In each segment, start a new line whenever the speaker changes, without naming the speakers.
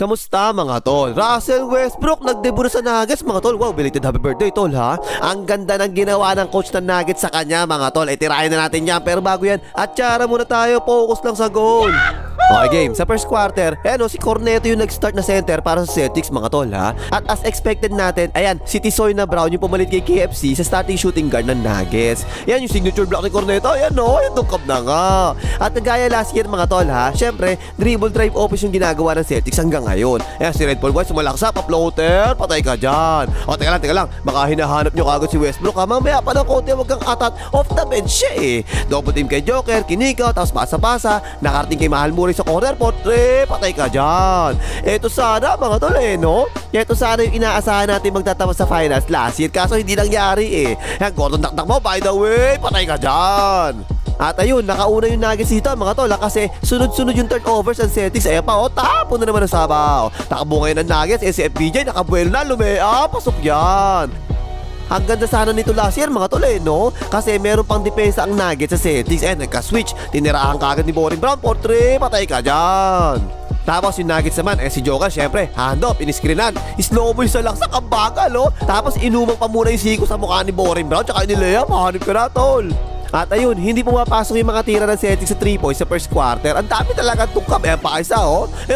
Kamusta mga tol? Russell Westbrook nagdebut sa Nuggets mga tol. Wow, belated happy birthday tol ha. Ang ganda ng ginawa ng coach ng Nuggets sa kanya mga tol. Tirahin na natin yan. Pero bago yan, atsara muna tayo. Focus lang sa goal. Okay game, sa first quarter, si Corneto yung nag-start na center para sa Celtics mga tol ha. At as expected natin, ayan, si Tisoy na Brown yung pumalit kay KFC sa starting shooting guard ng Nuggets. Yan yung signature block ni Corneto, ayan yung tungkap na nga. At gaya last year mga tol ha, syempre, dribble drive offense yung ginagawa ng Celtics hanggang ngayon. Ayan, si Red Paul White sumalaksa, pa-floater, patay ka dyan. O teka lang, baka hinahanap nyo kagad si Westbrook ha. Mamaya pa ng konti, wag kang atat off the bench siya eh. Double team kay Joker, kinikaw, tapos pasa-pasa, nakarating kay Mahal Murray sa corner, potre, patay ka dyan. Eto sana mga tol no? Eto sana yung inaasahan natin magtatapos sa finals last year, kaso hindi nangyari eh. Yan, Gordon dakdak mo, by the way, patay ka dyan. At ayun, nakauna yung Nuggets dito mga tol kasi sunod-sunod yung turnovers ng Celtics. Ayan pa, tapo na naman ang sabaw. Takbo ngayon ng Nuggets, si FPJ nakabuelo na, pasok yan. Ang ganda sana nito last year mga tol no? Kasi meron pang depensa ang Nuggets sa Celtics. Nagka-switch, tinirahan kagad ni Boring Brown, portrait, patay ka dyan. Tapos yung Nuggets naman, si Joker syempre, handoff, iniskrinan, slow mo yung salaksak, ang bagal Tapos inumang pa muna yung siko sa mukha ni Boring Brown, tsaka ni Lea, mahanip ka na tol. At ayun, hindi pumapasok yung mga tira ng Celtics sa 3 points sa first quarter. Ang dami talaga tungkap. Pa isa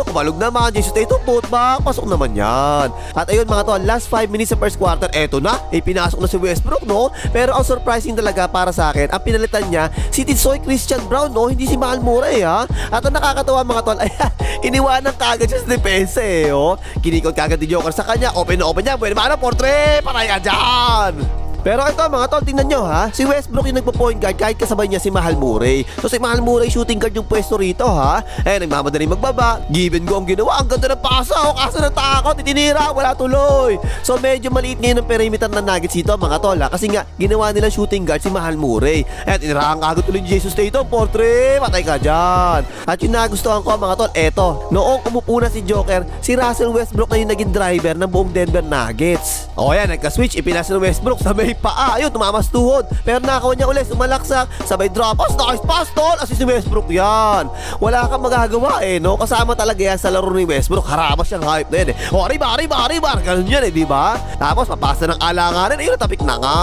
kumalog naman. Jason Tatum, putback. Pasok naman yan. At ayun mga tol, last 5 minutes sa first quarter, eto na. Pinasok na si Westbrook, no? Pero ang surprising talaga para sa akin, ang pinalitan niya, si Tisoy Christian Brown, no? Hindi si Mahal Murray, ha? At ang nakakatawa mga tol, iniwanan kagad siya sa depensa, Kinikot kagad ni Joker sa kanya. Open na open niya. Pwede ba portrait? Patay ka dyan. Pero ito mga tol, tingnan nyo ha. Si Westbrook yung nagpo-point guard kahit kasabay niya si Mahal Murray. So si Mahal Murray shooting guard yung pwesto rito ha. Nagmamadali magbaba. Give and go ang ginawa. Ang ganda ng pasa kaso natakot, itinira, wala tuloy. So medyo maliit ngayon ang perimeter ng Nuggets dito mga tol ha. Kasi nga ginawa nilang shooting guard si Mahal Murray. Tinirahan kagad tuloy ni Jesus Tatum, portrait, patay ka dyan. At yung nagustuhan ko mga tol, eto, noong umupo na si Joker, si Russell Westbrook na yung naging driver ng buong Denver Nuggets. Nagka-switch, ipinasa ng Westbrook sa may paa, tumamas tuhod. Pero nakawan niya ulit, sumalaksak, sabay drop pass, nice pass tol, assist ni Westbrook yan. Wala kang magagawa no? Kasama talaga yan sa laro ni Westbrook. Harabas siyang hype na yan Arriba, ganun yan diba? Tapos papasa ng alanganin, tapik na nga.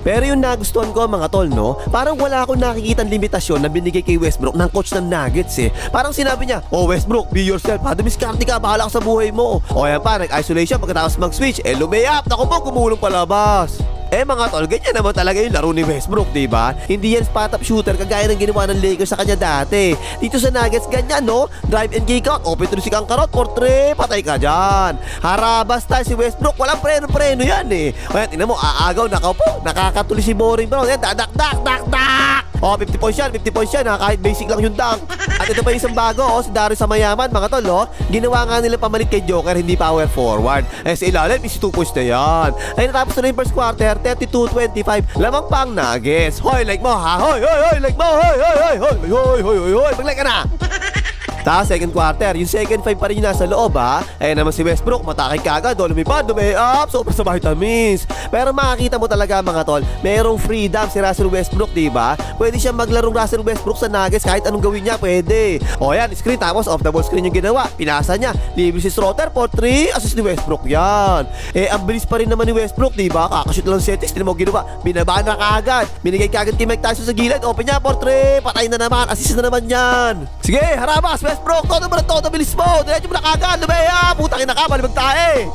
Pero yung nagustuhan ko mga tol no, parang wala akong nakikitang limitasyon na binigay kay Westbrook ng coach ng Nuggets Parang sinabi niya, Westbrook, be yourself, dumiskarte ka, bahala ka sa buhay mo. Yan pa, nag-isolation pagkatapos mag-switch, lumiyap, naku po, gumulong palabas. Mga tol, ganyan naman talaga yung laro ni Westbrook, diba? Hindi yan spot-up shooter kagaya ng ginawa ng Lakers sa kanya dati. Dito sa Nuggets, ganyan, no? Drive and kick out, open to si Kangkarot, portrait, patay ka dyan. Harabas tayo si Westbrook, walang preno-preno yan Kaya tingnan mo, aagaw, nakakatuloy si Boring Brown. Dak. 50 points yan kahit basic lang yung dunk. At ito pa yung isang bago, si Darius sa mayaman, mga tol, ginawa nga nila pamalit kay Joker, hindi power forward. Sa ilalim, isi 2 points na yan. Natapos na yung first quarter, 32-25, lamang pang Nuggets. Hoy, like mo ha, hoy, like mo, hoy, mag-like ka na. Tapos second quarter, yung second 5 pa rin yung nasa loob ha. Naman si Westbrook, matakay kagad, lumipad, up, super sa vitamins. Pero makakita mo talaga mga tol, merong freedom si Russell Westbrook, diba? Pwede siya maglarong Russell Westbrook sa Nuggets kahit anong gawin niya, pwede. Yan, screen, tapos off the ball screen yung ginawa. Pinasa niya, libre si Schroeder, portrait, assist ni Westbrook yan. Ang bilis pa rin naman ni Westbrook, diba? Kakashoot lang Celtics, hindi mo ginawa, binaba na kagad. Binigay kagad kay Mike Tyson sa gilid, open niya, portrait, patay na naman, assist na naman yan. Sige, harabas, Westbrook, todo bilis mo, diretso mo na kagad, lumaya, putangin na ka, balibag tae.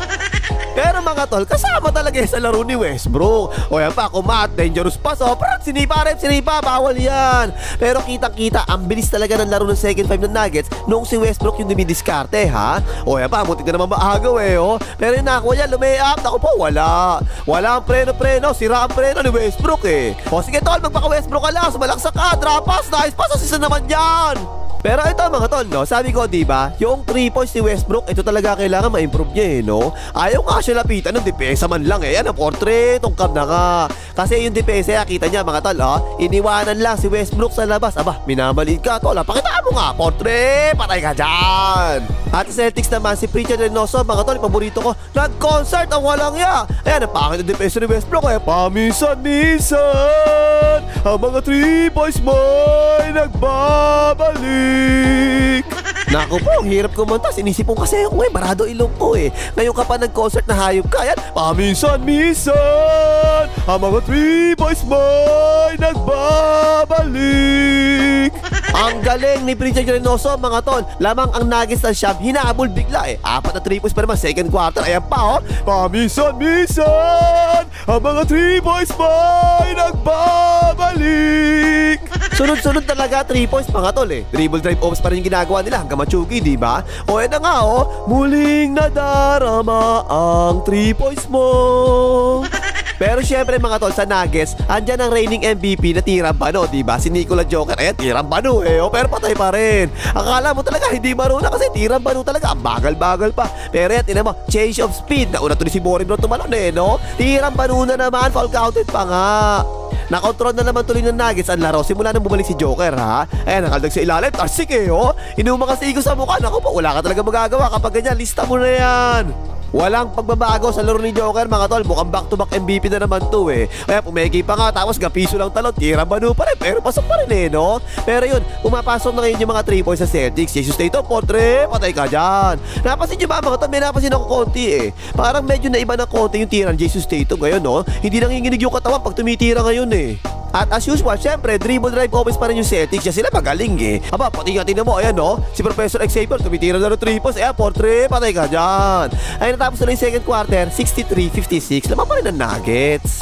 Pero mga tol, kasama talaga sa laro ni Westbrook. Yan pa, kumat, dangerous pass, sinipa, bawal yan. Pero kitang-kita, ang bilis talaga ng laro ng second 5 ng Nuggets noong si Westbrook yung dumidiskarte, ha? Yan pa, mutik na naman maagaw Pero yung nakuha niya, lumayap, naku po, wala ang preno, sira ang preno ni Westbrook sige tol, magpaka-Westbrook ka lang, sumalaksak ka, drop pass, nice pass, assist na naman yan. Pero ito mga tol, no, sabi ko diba, yung 3 points ni Westbrook, ito talaga kailangan ma-improve niya no. Ayaw nga siya lapitan ng depensa man lang Yan ang portrait, tungkab na nga. Kasi yung depensa, kita niya mga tol, iniwanan lang si Westbrook sa labas. Minamaliit ka tol, pakita mo nga, portrait, patay ka dyan. At sa Celtics naman, si Pritchard Reynoso, mga tol, paborito ko, nag-concert ang walang ya. Ang pangit ng depensa ni Westbrook paminsan-minsan, ang mga 3 points mo'y nagbabalik. Naku po, ang hirap kumanta. Sinisipong kasi ako barado ilong ko Ngayon ka pa nag-concert na hayop ka. Yan, paminsan-minsan, ang mga Three Boys Boy nagbabalik. Ang galing ni Prince Reynoso, mga tol. Lamang ang Nuggets ng Siyam, hinahabol bigla 4 na 3 points pa naman, second quarter. Ayan pa paminsan-minsan, ang mga Three Boys Boy nagbabalik. Sunod-sunod talaga 3 points, mga tol Dribble drive offs pa rin yung ginagawa nila hanggang Machugi, diba? O yan na nga muling nadarama ang 3 points mo. Pero syempre mga tol, sa Nuggets, andyan ang reigning MVP na Tirambano, diba? Si Nikola Joker, ayan, Tirambano pero patay pa rin. Akala mo talaga hindi marunong kasi Tirambano talaga, ang bagal-bagal pa. Pero yan, tinan mo, change of speed. Nauna tuloy si Borin Brown tumalon no? Tirambano na naman, foul counted pa nga. Nakontrol na naman tuloy ng Nuggets ang laro simula nang bumalik si Joker, ha? Ayan, nakaldag sa ilalim, tarsik Inuma kasi igo sa mukha. Naku po, wala ka talaga magagawa kapag ganyan, lista mo na yan. Walang pagbabago sa laro ni Joker, mga tol. Mukhang back-to-back MVP na naman to Kaya pumegi pa nga, tapos gapiso lang talon. Tirambano pa rin, pero pasok pa rin no? Pero yun, pumapasok na ngayon yung mga 3 points sa Celtics. Jesus Tatum, portre, patay ka dyan. Napasin nyo ba mga tol? May napasin ako konti Parang medyo naiba na konti yung tira ni Jesus Tatum ngayon no? Hindi nanginginig yung katawan pag tumitira ngayon At as usual, syempre, dribble drive offense pa rin yung Celtics. Yan sila magaling Aba, pati nga tingnan mo, ayan no? Si Professor Xavier, tumitira na ng 3 points. Ayan, portre, patay ka dyan. Ayun, natapos na yung second quarter, 63-56. Lamang pa rin ng Nuggets.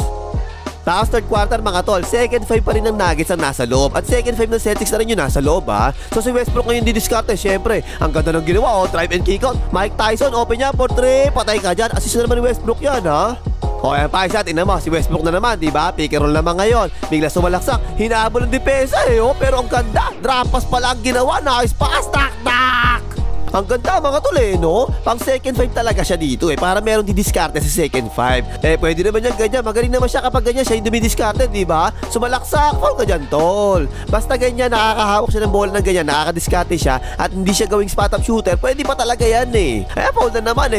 Tapos third quarter, mga tol, second 5 pa rin ng Nuggets ang nasa loob. At second 5 ng Celtics na rin yung nasa loob, So si Westbrook ngayon didiskarte, syempre. Ang ganda ng ginawa, drive and kick out. Mike Tyson, open niya, portre, patay ka dyan. Assist na naman ni Westbrook yan, O ayan pa isa, tingnan mo, si Westbrook na naman, diba? Pick and roll naman ngayon. Bigla sumalaksak, hinahabol ng depensa Pero ang ganda, drop pass pala ang ginawa. Nice pass, tak-tak! Ang ganda mga tol no? Pang second 5 talaga siya dito para meron didiskarte sa second 5. Pwede naman yan ganyan. Magaling naman siya kapag ganyan siya yung dumidiskarte, diba? Sumalaksak, foul ka dyan tol. Basta ganyan, nakakahawak siya ng bola ng ganyan, nakakadiskarte siya at hindi siya gawing spot up shooter, pwede pa talaga yan Kaya foul na naman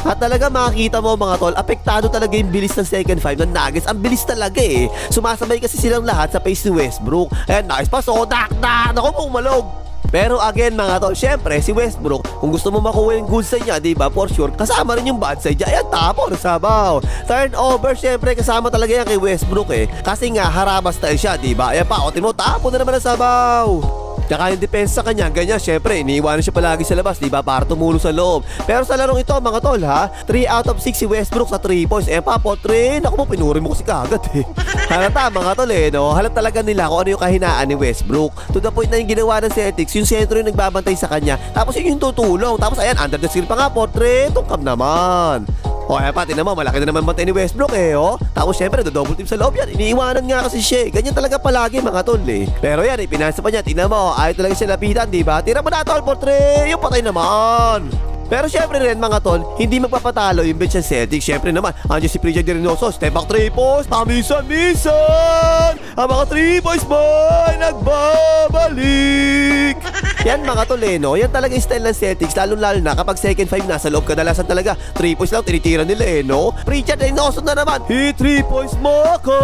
At talaga makikita mo mga tol, apektado talaga yung bilis ng second 5 ng Nuggets. Ang bilis talaga Sumasabay kasi silang lahat sa pace ni Westbrook. Ayan, nice pass, dak-dak. Naku po, umalog. Pero again mga tol, syempre si Westbrook, kung gusto mo makuha yung good side niya, diba? For sure, kasama rin yung bad side niya. Ayan, tapo, nasabaw. Turnover, syempre kasama talaga yan kay Westbrook Kasi nga, haraba style siya, diba? Ayan pa, otin mo, tapo na naman nasabaw. Tsaka yung depensa kanya, ganyan, syempre, iniiwanan siya palagi sa labas, diba? Para tumulong sa loob. Pero sa larong ito, mga tol, 3 out of 6 si Westbrook sa 3 points. Pa, potre, naku mo, pinuri mo kasi kagad Halata, mga tol, no? Halata talaga nila kung ano yung kahinaan ni Westbrook. To the point na yung ginawa ng Celtics, yung sentro yung nagbabantay sa kanya. Tapos yun yung tutulong. Tapos ayan, under the screen pa nga, potre, tungkap naman. Ayan pa, tinan mo, malaki na naman bantay ni Westbrook Tapos syempre, double team sa loob yan. Iniiwanan nga kasi siya Ganyan talaga palagi mga tol Pero yan, pinasa pa niya. Tinan mo, ayaw talaga siya lapitan, diba? Tira mo na tol, portre, yung patay naman. Pero syempre rin mga tol, hindi magpapatalo yung bench ng Celtics. Syempre naman, andiyan si Prince Reynoso, step back 3 points, paminsan-minsan, ang mga 3 boys boy nagbabalik. Yan mga tol no? Yan talaga yung style ng Celtics, lalo-lalo na kapag second 5 nasa loob, kadalasan talaga 3 points lang tinitira nila no? Prince Reynoso na naman, hit 3 points mo ko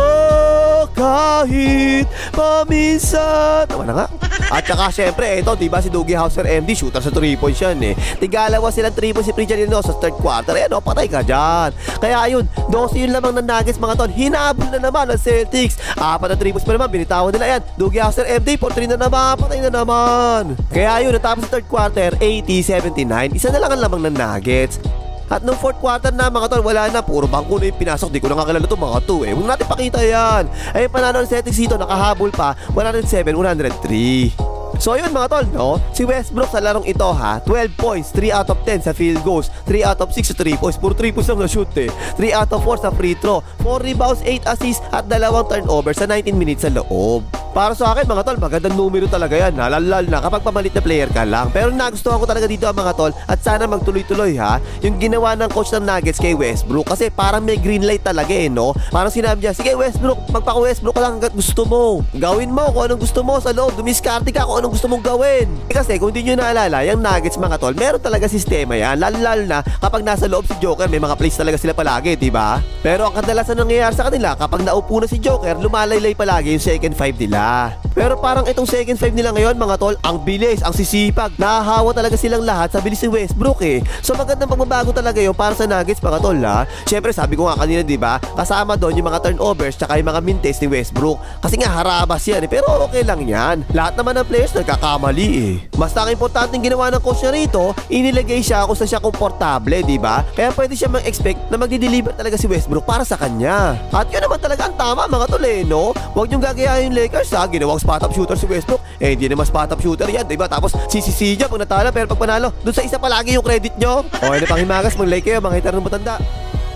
kahit paminsan. Tama na nga. At saka syempre, ito, diba si Dougie Hauser MD, shooter sa 3 points yan Tigalawa silang 3 points si Prince Reynoso sa third quarter. Ayan patay ka dyan. Kaya ayun, 12 yun lamang ng Nuggets mga tol. Hinabol na naman ng Celtics. 4 na 3 points pa naman, binitawan nila yan. Dougie Hauser MD, 4-3 na naman, patay na naman. Kaya ayun, natapos sa third quarter, 80-79. Isa na lang ang lamang ng Nuggets. At nung fourth quarter na mga tol, wala na, puro bangko na yung pinasok. Di ko na kakilala ito mga to Huwag natin pakita yan. Ay panalo ng Celtics dito, nakahabol pa 107-103. So yun mga tol no? Si Westbrook sa larong ito 12 points, 3 out of 10 sa field goals, 3 out of 6 sa 3 points. Puro 3 points lang na shoot 3 out of 4 sa free throw, 4 rebounds, 8 assists at 2 turnovers sa 19 minutes sa loob. Para sa akin mga tol, magandang numero talaga yan lalo na kapag pamalit na player ka lang. Pero nagustuhan ko talaga dito mga tol. At sana magtuloy-tuloy yung ginawa ng coach ng Nuggets kay Westbrook. Kasi parang may green light talaga no? Parang sinabi niya, sige Westbrook, magpaka-Westbrook ka lang hanggat gusto mo. Gawin mo kung anong gusto mo sa loob, dumiskarte ka kung anong gusto mong gawin. Kasi kung hindi nyo naalala, yung Nuggets mga tol, meron talaga sistema yan. Lalo na kapag nasa loob si Joker, may mga plays talaga sila palagi, diba? Pero ang kadalasan nangyayari sa kanila, kapag naupo na si Joker, lumalaylay palagi yung second 5 nila. nila. Pero parang itong second 5 nila ngayon mga tol, ang bilis, ang sisipag. Nahahawa talaga silang lahat sa bilis ni Westbrook eh. So magandang pagbabago talaga yun para sa Nuggets mga tol ha. Syempre sabi ko nga kanina diba, kasama doon yung mga turnovers tsaka yung mga mintes ni Westbrook. Kasi nga harabas yan eh, pero okay lang yan. Lahat naman ng players nagkakamali eh. Basta ang importanteng ginawa ng coach niya rito, inilagay siya kung saan siya komportable diba. Kaya pwede siya mag-expect na magdi-deliver talaga si Westbrook para sa kanya. At yun naman talaga ang tama mga tol eh no. Huwag niyong gagayahin yung Lakers ha, ginawang spot-up shooter si Westbrook. Eh hindi naman spot-up shooter yan, diba? Tapos sisisi niya pag natalo, pero pag panalo, dun sa isa palagi yung credit nyo. Okay na panghimagas, mag-like kayo, mga hitar ng matanda.